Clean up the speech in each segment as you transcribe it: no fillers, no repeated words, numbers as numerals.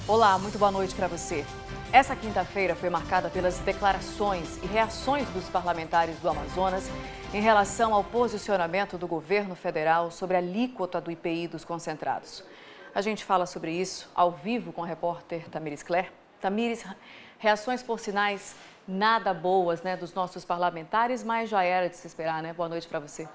Olá, muito boa noite para você. Essa quinta-feira foi marcada pelas declarações e reações dos parlamentares do Amazonas em relação ao posicionamento do governo federal sobre a alíquota do IPI dos concentrados. A gente fala sobre isso ao vivo com a repórter Tamires Claire. Tamires, reações por sinais nada boas, dos nossos parlamentares, mas já era de se esperar, Boa noite para você.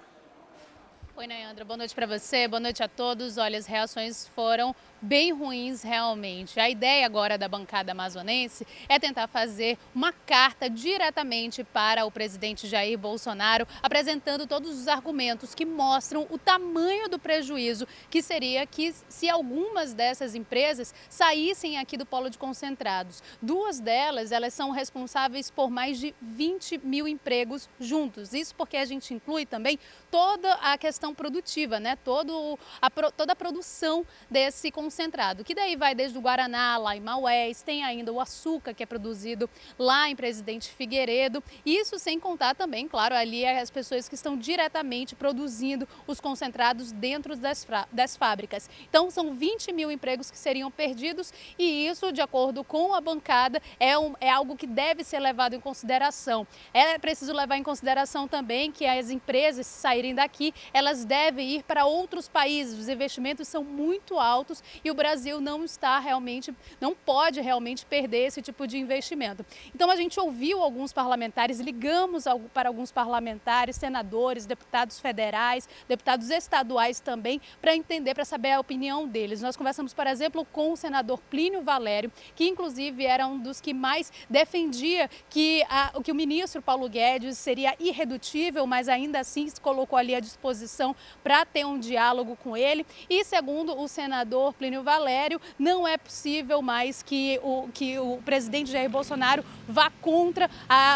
Oi, Nayandra, boa noite para você, boa noite a todos. Olha, as reações foram bem ruins realmente. A ideia agora da bancada amazonense é tentar fazer uma carta diretamente para o presidente Jair Bolsonaro, apresentando todos os argumentos que mostram o tamanho do prejuízo que seria que se algumas dessas empresas saíssem aqui do polo de concentrados. Duas delas, elas são responsáveis por mais de 20 mil empregos juntos. Isso porque a gente inclui também toda a questão produtiva, toda a produção desse concentrado, que daí vai desde o Guaraná, lá em Maués, tem ainda o açúcar que é produzido lá em Presidente Figueiredo, isso sem contar também, claro, ali as pessoas que estão diretamente produzindo os concentrados dentro das fábricas. Então são 20 mil empregos que seriam perdidos e isso, de acordo com a bancada, é algo que deve ser levado em consideração. É preciso levar em consideração também que as empresas saírem daqui, elas devem ir para outros países, os investimentos são muito altos e o Brasil não pode realmente perder esse tipo de investimento. Então a gente ouviu alguns parlamentares, ligamos para alguns parlamentares, senadores, deputados federais, deputados estaduais também, para entender, para saber a opinião deles. Nós conversamos, por exemplo, com o senador Plínio Valério, que inclusive era um dos que mais defendia que o ministro Paulo Guedes seria irredutível, mas ainda assim se colocou ali à disposição para ter um diálogo com ele. E segundo o senador Plínio Valério, não é possível mais que o presidente Jair Bolsonaro vá contra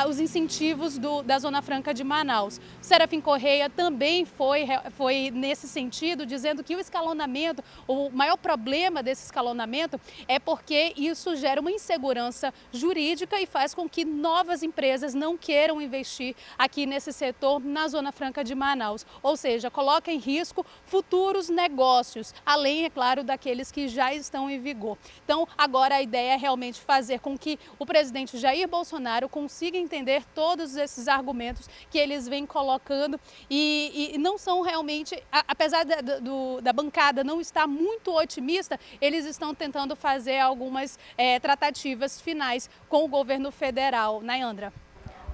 os incentivos da Zona Franca de Manaus. Serafim Correia também foi nesse sentido, dizendo que o escalonamento, o maior problema desse escalonamento é porque isso gera uma insegurança jurídica e faz com que novas empresas não queiram investir aqui nesse setor na Zona Franca de Manaus. Ou seja, coloca em risco futuros negócios, além, é claro, daqueles que já estão em vigor. Então, agora a ideia é realmente fazer com que o presidente Jair Bolsonaro consiga entender todos esses argumentos que eles vêm colocando e não são realmente, apesar da bancada não estar muito otimista, eles estão tentando fazer algumas tratativas finais com o governo federal. Nayandra.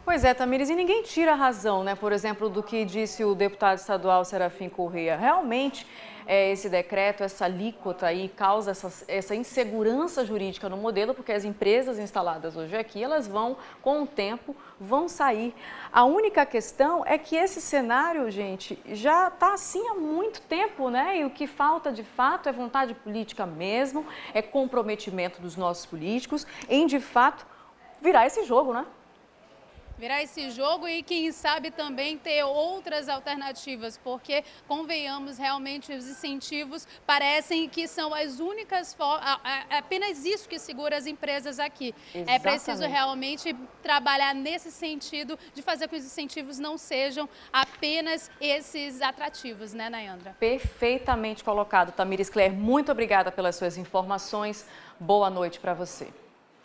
Pois é, Tamires, e ninguém tira a razão, por exemplo, do que disse o deputado estadual Serafim Correia. Realmente, esse decreto, essa alíquota aí causa essa insegurança jurídica no modelo, porque as empresas instaladas hoje aqui, elas vão, com o tempo, vão sair. A única questão é que esse cenário, gente, já está assim há muito tempo, E o que falta, de fato, é vontade política mesmo, é comprometimento dos nossos políticos em, de fato, virar esse jogo, Virar esse jogo e, quem sabe, também ter outras alternativas, porque, convenhamos, realmente os incentivos parecem que são as únicas formas, apenas isso que segura as empresas aqui. Exatamente. É preciso realmente trabalhar nesse sentido de fazer com que os incentivos não sejam apenas esses atrativos, Nayandra? Perfeitamente colocado, Tamires Claire. Muito obrigada pelas suas informações. Boa noite para você.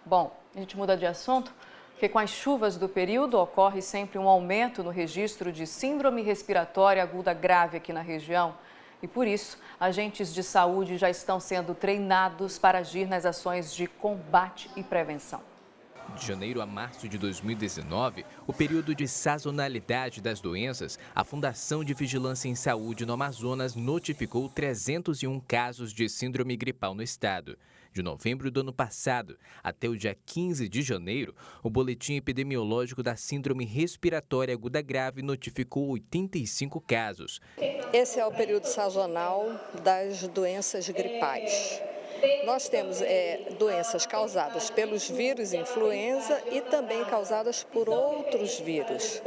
Bom, a gente muda de assunto. Porque com as chuvas do período ocorre sempre um aumento no registro de síndrome respiratória aguda grave aqui na região. E por isso, agentes de saúde já estão sendo treinados para agir nas ações de combate e prevenção. De janeiro a março de 2019, o período de sazonalidade das doenças, a Fundação de Vigilância em Saúde no Amazonas notificou 301 casos de síndrome gripal no estado. De novembro do ano passado até o dia 15 de janeiro, o Boletim Epidemiológico da Síndrome Respiratória Aguda Grave notificou 85 casos. Esse é o período sazonal das doenças gripais. Nós temos doenças causadas pelos vírus influenza e também causadas por outros vírus.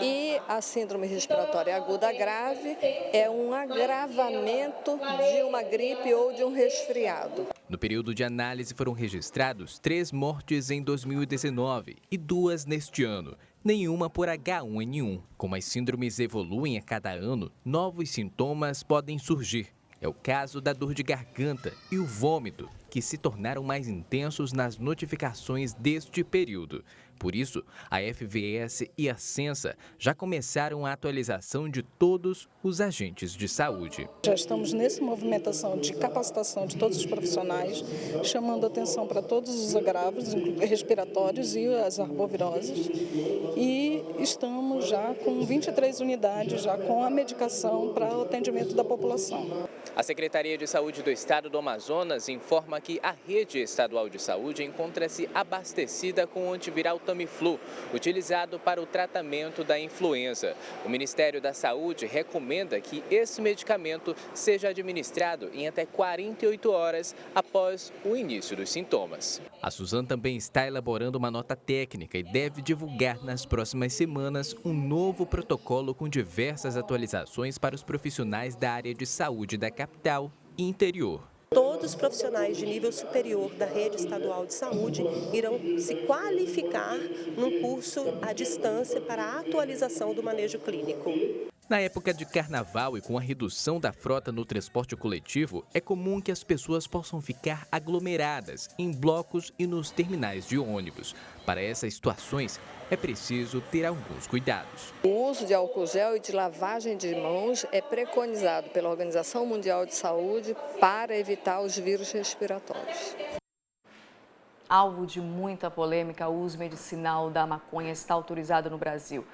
E a síndrome respiratória aguda grave é um agravamento de uma gripe ou de um resfriado. No período de análise foram registrados 3 mortes em 2019 e 2 neste ano. Nenhuma por H1N1. Como as síndromes evoluem a cada ano, novos sintomas podem surgir. É o caso da dor de garganta e o vômito, que se tornaram mais intensos nas notificações deste período. Por isso, a FVS e a Censa já começaram a atualização de todos os agentes de saúde. Já estamos nessa movimentação de capacitação de todos os profissionais, chamando atenção para todos os agravos respiratórios e as arboviroses. E estamos já com 23 unidades, já com a medicação para o atendimento da população. A Secretaria de Saúde do Estado do Amazonas informa que a rede estadual de saúde encontra-se abastecida com o antiviral Tamiflu, utilizado para o tratamento da influenza. O Ministério da Saúde recomenda que esse medicamento seja administrado em até 48 horas após o início dos sintomas. A Suzano também está elaborando uma nota técnica e deve divulgar nas próximas semanas um novo protocolo com diversas atualizações para os profissionais da área de saúde da capital e interior. Todos os profissionais de nível superior da rede estadual de saúde irão se qualificar num curso à distância para a atualização do manejo clínico. Na época de carnaval e com a redução da frota no transporte coletivo, é comum que as pessoas possam ficar aglomeradas em blocos e nos terminais de ônibus. Para essas situações, é preciso ter alguns cuidados. O uso de álcool gel e de lavagem de mãos é preconizado pela Organização Mundial de Saúde para evitar os vírus respiratórios. Alvo de muita polêmica, o uso medicinal da maconha está autorizado no Brasil.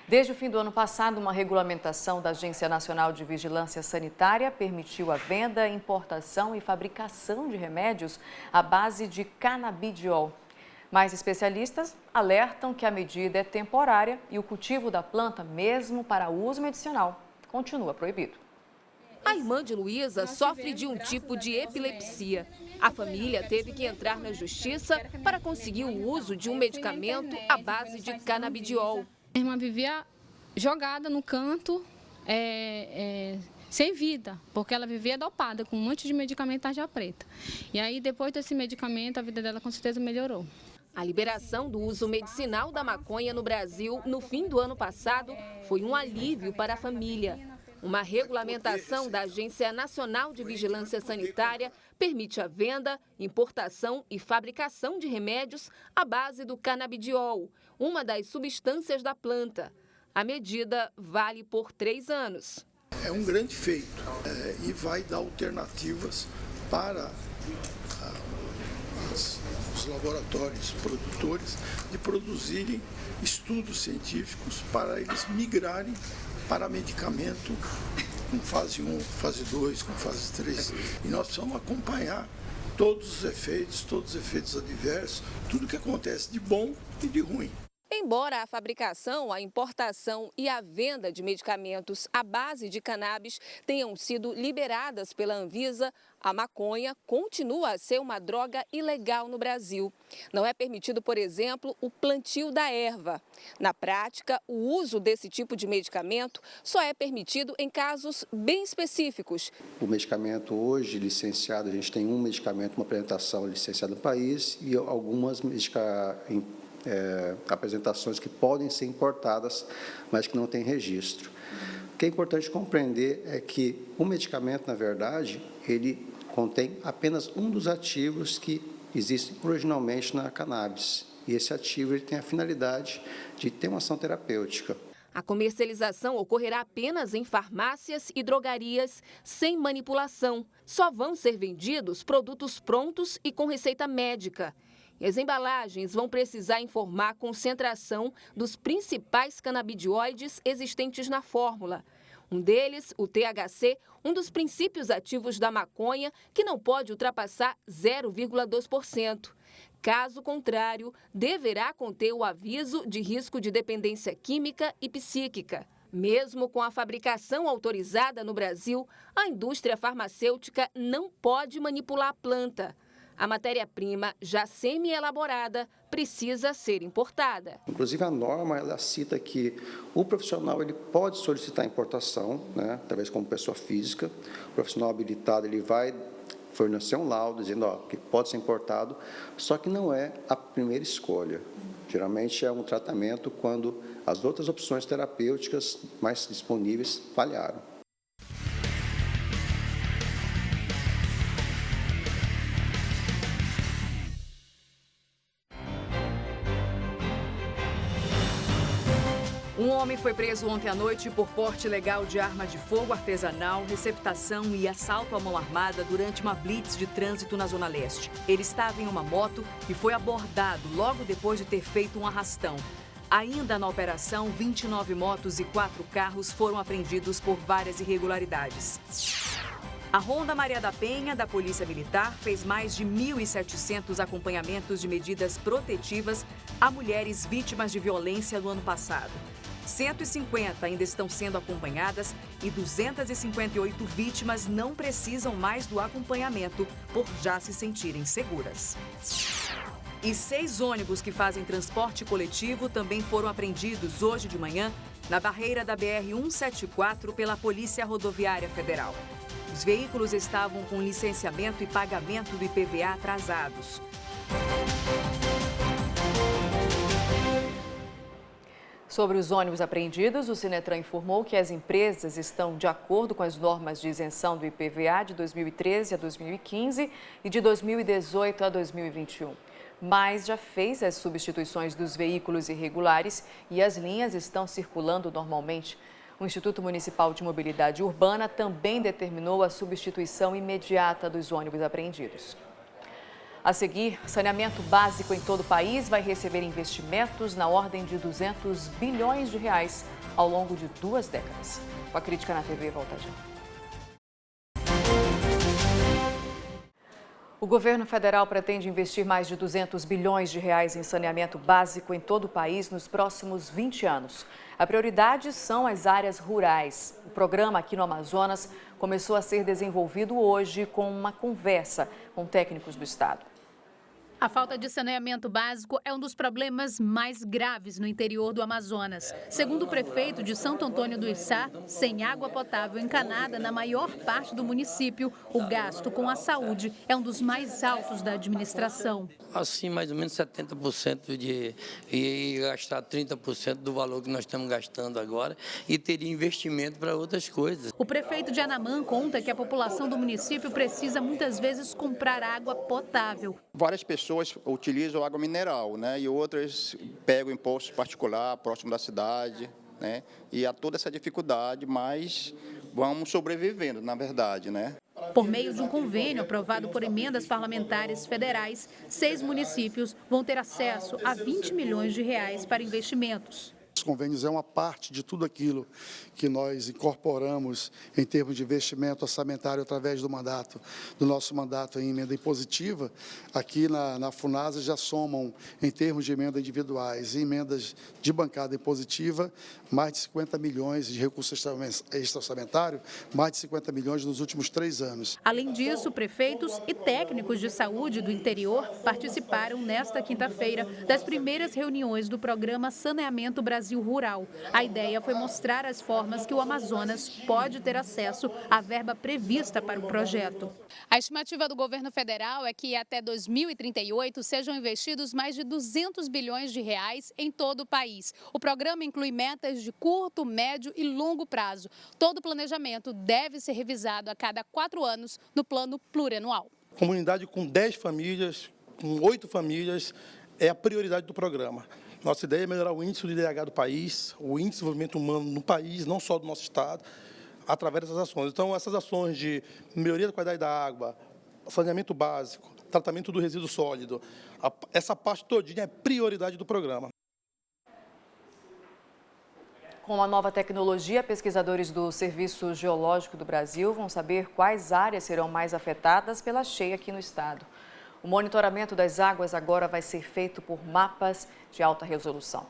Desde o fim do ano passado, uma regulamentação da Agência Nacional de Vigilância Sanitária permitiu a venda, importação e fabricação de remédios à base de canabidiol. Mas especialistas alertam que a medida é temporária e o cultivo da planta, mesmo para uso medicinal, continua proibido. A irmã de Luísa sofre de um tipo de epilepsia. A família teve que entrar na justiça para conseguir o uso de um medicamento à base de canabidiol. Minha irmã vivia jogada no canto, sem vida, porque ela vivia dopada com um monte de medicamento tarja preta. E aí, depois desse medicamento, a vida dela com certeza melhorou. A liberação do uso medicinal da maconha no Brasil no fim do ano passado foi um alívio para a família. Uma regulamentação da Agência Nacional de Vigilância Sanitária permite a venda, importação e fabricação de remédios à base do canabidiol, uma das substâncias da planta. A medida vale por 3 anos. É um grande feito e vai dar alternativas para os laboratórios produtores de produzirem estudos científicos para eles migrarem para medicamento com fase 1, fase 2, com fase 3. E nós precisamos acompanhar todos os efeitos adversos, tudo que acontece de bom e de ruim. Embora a fabricação, a importação e a venda de medicamentos à base de cannabis tenham sido liberadas pela Anvisa, a maconha continua a ser uma droga ilegal no Brasil. Não é permitido, por exemplo, o plantio da erva. Na prática, o uso desse tipo de medicamento só é permitido em casos bem específicos. O medicamento hoje licenciado, a gente tem um medicamento, uma apresentação licenciada no país e algumas apresentações que podem ser importadas, mas que não têm registro. O que é importante compreender é que o medicamento, na verdade, ele contém apenas um dos ativos que existem originalmente na cannabis. E esse ativo ele tem a finalidade de ter uma ação terapêutica. A comercialização ocorrerá apenas em farmácias e drogarias, sem manipulação. Só vão ser vendidos produtos prontos e com receita médica. E as embalagens vão precisar informar a concentração dos principais canabidioides existentes na fórmula. Um deles, o THC, um dos princípios ativos da maconha, que não pode ultrapassar 0,2%. Caso contrário, deverá conter o aviso de risco de dependência química e psíquica. Mesmo com a fabricação autorizada no Brasil, a indústria farmacêutica não pode manipular a planta. A matéria-prima, já semi-elaborada, precisa ser importada. Inclusive, a norma ela cita que o profissional ele pode solicitar importação, talvez como pessoa física. O profissional habilitado ele vai fornecer um laudo dizendo que pode ser importado, só que não é a primeira escolha. Geralmente é um tratamento quando as outras opções terapêuticas mais disponíveis falharam. Um homem foi preso ontem à noite por porte ilegal de arma de fogo artesanal, receptação e assalto à mão armada durante uma blitz de trânsito na Zona Leste. Ele estava em uma moto e foi abordado logo depois de ter feito um arrastão. Ainda na operação, 29 motos e 4 carros foram apreendidos por várias irregularidades. A Ronda Maria da Penha, da Polícia Militar, fez mais de 1.700 acompanhamentos de medidas protetivas a mulheres vítimas de violência no ano passado. 150 ainda estão sendo acompanhadas e 258 vítimas não precisam mais do acompanhamento por já se sentirem seguras. E 6 ônibus que fazem transporte coletivo também foram apreendidos hoje de manhã na barreira da BR-174 pela Polícia Rodoviária Federal. Os veículos estavam com licenciamento e pagamento do IPVA atrasados. Sobre os ônibus apreendidos, o Sinetran informou que as empresas estão de acordo com as normas de isenção do IPVA de 2013 a 2015 e de 2018 a 2021. Mas já fez as substituições dos veículos irregulares e as linhas estão circulando normalmente. O Instituto Municipal de Mobilidade Urbana também determinou a substituição imediata dos ônibus apreendidos. A seguir, saneamento básico em todo o país vai receber investimentos na ordem de 200 bilhões de reais ao longo de 2 décadas. Com a Crítica na TV, volta já. O governo federal pretende investir mais de 200 bilhões de reais em saneamento básico em todo o país nos próximos 20 anos. A prioridade são as áreas rurais. O programa aqui no Amazonas começou a ser desenvolvido hoje com uma conversa com técnicos do estado. A falta de saneamento básico é um dos problemas mais graves no interior do Amazonas. Segundo o prefeito de Santo Antônio do Içá, sem água potável encanada na maior parte do município, o gasto com a saúde é um dos mais altos da administração. Assim, mais ou menos 70% e gastar 30% do valor que nós estamos gastando agora e teria investimento para outras coisas. O prefeito de Anamã conta que a população do município precisa muitas vezes comprar água potável. Várias pessoas utilizam água mineral, né? E outras pegam em postos particular próximo da cidade, né? E há toda essa dificuldade, mas vamos sobrevivendo, na verdade, né? Por meio de um convênio aprovado por emendas parlamentares federais, 6 municípios vão ter acesso a 20 milhões de reais para investimentos. Os convênios é uma parte de tudo aquilo que nós incorporamos em termos de investimento orçamentário através do nosso mandato em emenda impositiva. Aqui na FUNASA já somam, em termos de emendas individuais e emendas de bancada impositiva, mais de 50 milhões de recursos extra-orçamentário, mais de 50 milhões nos últimos 3 anos. Além disso, prefeitos e técnicos de saúde do interior participaram nesta quinta-feira das primeiras reuniões do programa Saneamento Brasil Rural. A ideia foi mostrar as formas que o Amazonas pode ter acesso à verba prevista para o projeto. A estimativa do governo federal é que até 2038 sejam investidos mais de 200 bilhões de reais em todo o país. O programa inclui metas de curto, médio e longo prazo. Todo o planejamento deve ser revisado a cada 4 anos no plano plurianual. Comunidade com 10 famílias, com 8 famílias, é a prioridade do programa. Nossa ideia é melhorar o índice do IDH do país, o índice de desenvolvimento humano no país, não só do nosso estado, através dessas ações. Então, essas ações de melhoria da qualidade da água, saneamento básico, tratamento do resíduo sólido, essa parte todinha é prioridade do programa. Com a nova tecnologia, pesquisadores do Serviço Geológico do Brasil vão saber quais áreas serão mais afetadas pela cheia aqui no estado. O monitoramento das águas agora vai ser feito por mapas de alta resolução.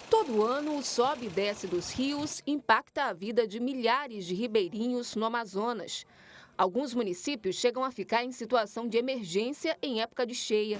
Todo ano, o sobe e desce dos rios impacta a vida de milhares de ribeirinhos no Amazonas. Alguns municípios chegam a ficar em situação de emergência em época de cheia.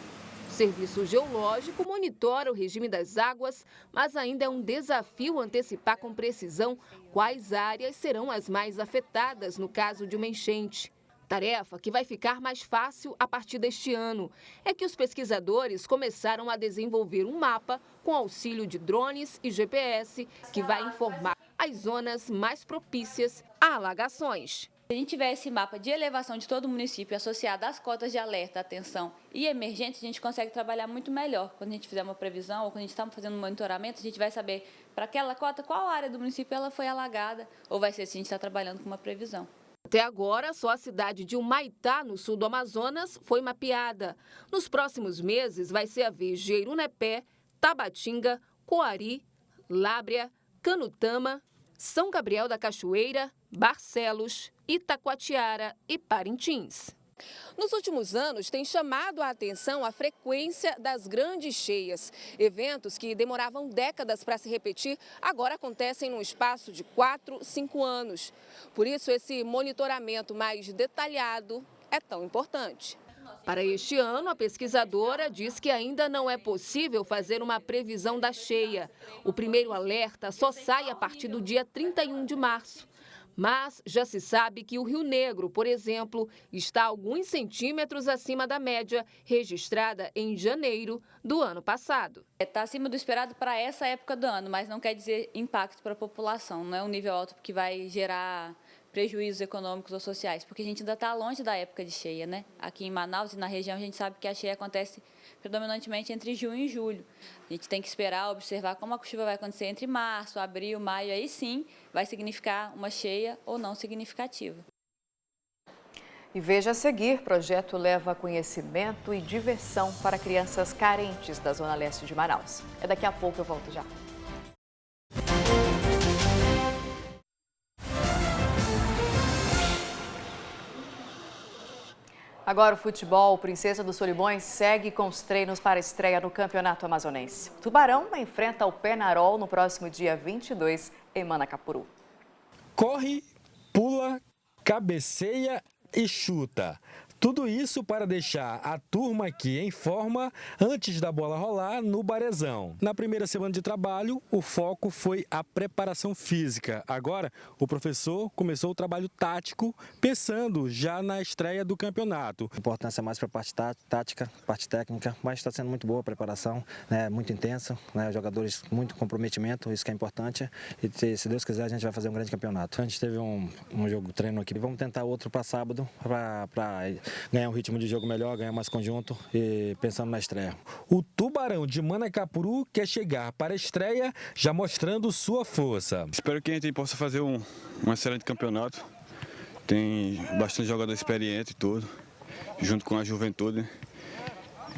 O Serviço Geológico monitora o regime das águas, mas ainda é um desafio antecipar com precisão quais áreas serão as mais afetadas no caso de uma enchente. Tarefa que vai ficar mais fácil a partir deste ano. É que os pesquisadores começaram a desenvolver um mapa com auxílio de drones e GPS que vai informar as zonas mais propícias a alagações. Se a gente tiver esse mapa de elevação de todo o município associado às cotas de alerta, atenção e emergência, a gente consegue trabalhar muito melhor. Quando a gente fizer uma previsão ou quando a gente está fazendo um monitoramento, a gente vai saber para aquela cota qual área do município ela foi alagada ou vai ser se a gente está trabalhando com uma previsão. Até agora, só a cidade de Humaitá, no sul do Amazonas, foi mapeada. Nos próximos meses, vai ser a vez de Irunepé, Tabatinga, Coari, Lábrea, Canutama, São Gabriel da Cachoeira, Barcelos, Itacoatiara e Parintins. Nos últimos anos, tem chamado a atenção a frequência das grandes cheias. Eventos que demoravam décadas para se repetir, agora acontecem num espaço de 4, 5 anos. Por isso, esse monitoramento mais detalhado é tão importante. Para este ano, a pesquisadora diz que ainda não é possível fazer uma previsão da cheia. O primeiro alerta só sai a partir do dia 31 de março. Mas já se sabe que o Rio Negro, por exemplo, está alguns centímetros acima da média registrada em janeiro do ano passado. Está acima do esperado para essa época do ano, mas não quer dizer impacto para a população. Não é um nível alto que vai gerar prejuízos econômicos ou sociais, porque a gente ainda está longe da época de cheia, né? Aqui em Manaus e na região a gente sabe que a cheia acontece predominantemente entre junho e julho. A gente tem que esperar, observar como a chuva vai acontecer entre março, abril, maio, aí sim vai significar uma cheia ou não significativa. E veja a seguir, projeto leva conhecimento e diversão para crianças carentes da Zona Leste de Manaus. É daqui a pouco, eu volto já. Agora o futebol, Princesa dos Solimões segue com os treinos para a estreia no Campeonato Amazonense. Tubarão enfrenta o Penarol no próximo dia 22 em Manacapuru. Corre, pula, cabeceia e chuta. Tudo isso para deixar a turma aqui em forma antes da bola rolar no Barezão. Na primeira semana de trabalho, o foco foi a preparação física. Agora, o professor começou o trabalho tático, pensando já na estreia do campeonato. A importância mais para a parte tática, parte técnica, mas está sendo muito boa a preparação, né? Muito intensa, né? Jogadores muito comprometimento, isso que é importante. E se Deus quiser, a gente vai fazer um grande campeonato. A gente teve um jogo treino aqui, vamos tentar outro para sábado, para ganhar um ritmo de jogo melhor, ganhar mais conjunto e pensando na estreia. O Tubarão de Manacapuru quer chegar para a estreia já mostrando sua força. Espero que a gente possa fazer um excelente campeonato. Tem bastante jogador experiente e tudo, junto com a juventude.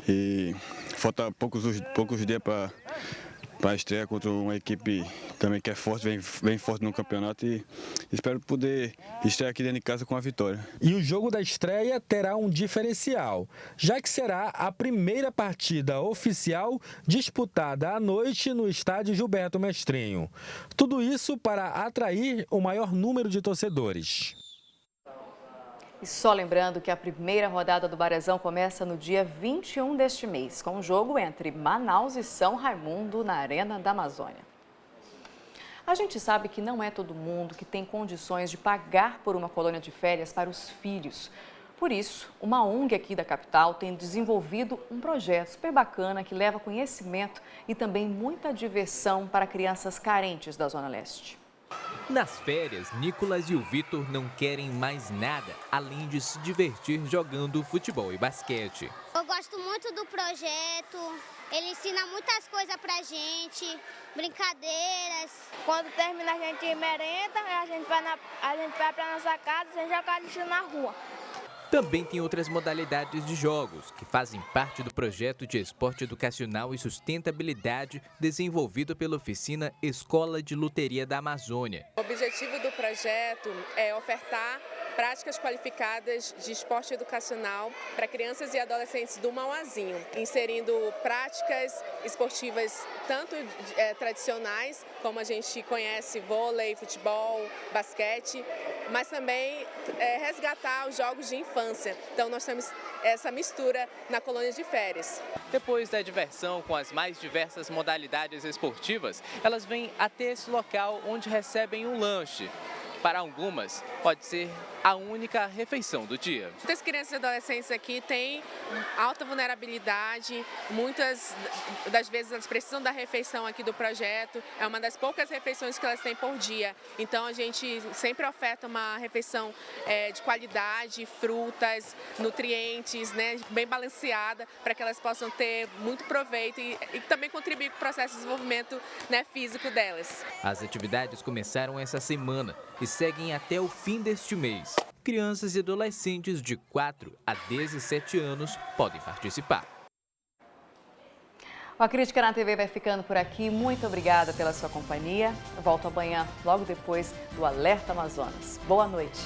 E falta poucos dias para a estreia contra uma equipe também que é forte, bem forte no campeonato, e espero poder estrear aqui dentro de casa com a vitória. E o jogo da estreia terá um diferencial, já que será a primeira partida oficial disputada à noite no estádio Gilberto Mestrinho. Tudo isso para atrair o maior número de torcedores. E só lembrando que a primeira rodada do Barezão começa no dia 21 deste mês, com um jogo entre Manaus e São Raimundo na Arena da Amazônia. A gente sabe que não é todo mundo que tem condições de pagar por uma colônia de férias para os filhos. Por isso, uma ONG aqui da capital tem desenvolvido um projeto super bacana que leva conhecimento e também muita diversão para crianças carentes da Zona Leste. Nas férias, Nicolas e o Vitor não querem mais nada, além de se divertir jogando futebol e basquete. Eu gosto muito do projeto, ele ensina muitas coisas pra gente, brincadeiras. Quando termina a gente merenda, a gente vai pra nossa casa sem jogar lixo na rua. Também tem outras modalidades de jogos, que fazem parte do projeto de esporte educacional e sustentabilidade desenvolvido pela oficina Escola de Luteria da Amazônia. O objetivo do projeto é ofertar práticas qualificadas de esporte educacional para crianças e adolescentes do Mauazinho, inserindo práticas esportivas tanto tradicionais, como a gente conhece, vôlei, futebol, basquete, mas também resgatar os jogos de infância. Então nós temos essa mistura na colônia de férias. Depois da diversão com as mais diversas modalidades esportivas, elas vêm até esse local onde recebem um lanche. Para algumas, pode ser a única refeição do dia. Muitas crianças e adolescentes aqui têm alta vulnerabilidade, muitas das vezes elas precisam da refeição aqui do projeto, é uma das poucas refeições que elas têm por dia, então a gente sempre oferta uma refeição de qualidade, frutas, nutrientes, né, bem balanceada, para que elas possam ter muito proveito e também contribuir com o processo de desenvolvimento, né, físico delas. As atividades começaram essa semana e seguem até o fim deste mês. Crianças e adolescentes de 4 a 17 anos podem participar. A Crítica na TV vai ficando por aqui. Muito obrigada pela sua companhia. Eu volto amanhã, logo depois do Alerta Amazonas. Boa noite.